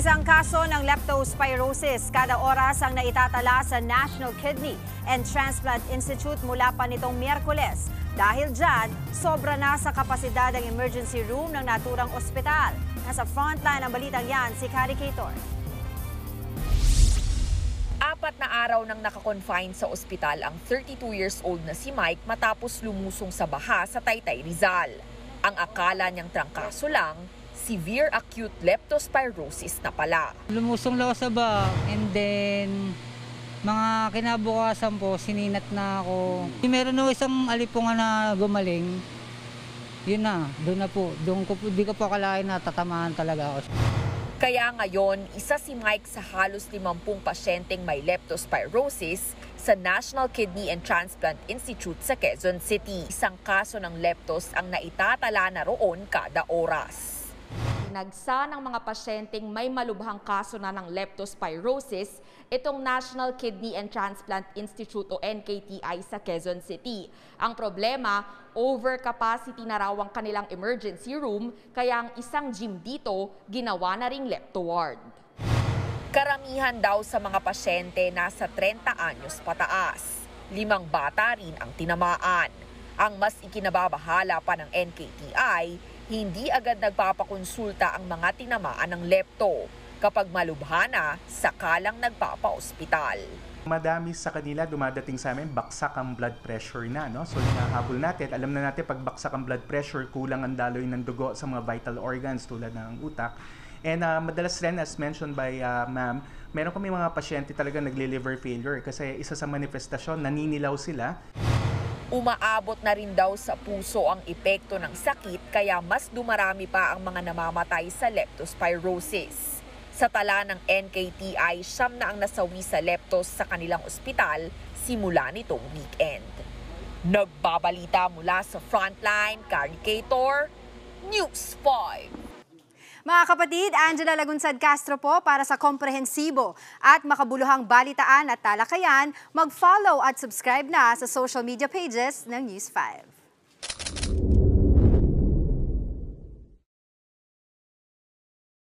Isang kaso ng leptospirosis kada oras ang naitatala sa National Kidney and Transplant Institute mula pa nitong Miyerkules. Dahil dyan, sobra na sa kapasidad ang emergency room ng naturang ospital. Nasa frontline ang balitang yan si Kari Cator. 4 na araw nang nakakonfine sa ospital ang 32 years old na si Mike matapos lumusong sa baha sa Taytay, Rizal. Ang akala niyang trangkaso lang, severe acute leptospirosis na pala. Lumusong lang ako sa baha and then mga kinabukasan po, sininat na ako. Meron na isang alipungan na gumaling. Yun na, doon na po. Di ko po akalain na tatamaan talaga ako. Kaya ngayon, isa si Mike sa halos 50 pasyenteng may leptospirosis sa National Kidney and Transplant Institute sa Quezon City. Isang kaso ng leptos ang naitatala na roon kada oras. Nagsa ng mga pasyenteng may malubhang kaso na ng leptospirosis itong National Kidney and Transplant Institute o NKTI sa Quezon City. Ang problema, overcapacity na raw ang kanilang emergency room kaya ang isang gym dito ginawa na ring lepto ward. Karamihan daw sa mga pasyente nasa 30 anyos pataas. 5 bata rin ang tinamaan. Ang mas ikinababahala pa ng NKTI, hindi agad nagpapakonsulta ang mga tinamaan ng lepto. Kapag malubha na, saka lang nagpapa-ospital. Madami sa kanila dumadating sa amin, baksak ang blood pressure na. No? So hinahabol natin, alam na natin pag baksak ang blood pressure, kulang ang daloy ng dugo sa mga vital organs tulad ng utak. And madalas rin, as mentioned by ma'am, meron kami mga pasyente talaga nagle-liver failure kasi isa sa manifestasyon, naninilaw sila. Umaabot na rin daw sa puso ang epekto ng sakit kaya mas dumarami pa ang mga namamatay sa leptospirosis. Sa tala ng NKTI, 9 na ang nasawi sa leptos sa kanilang ospital simula nitong weekend. Nagbabalita mula sa Frontline, Kari Cator, News 5. Mga kapatid, Angela Lagunsad Castro po para sa komprehensibo at makabuluhang balitaan at talakayan. Mag-follow at subscribe na sa social media pages ng News 5.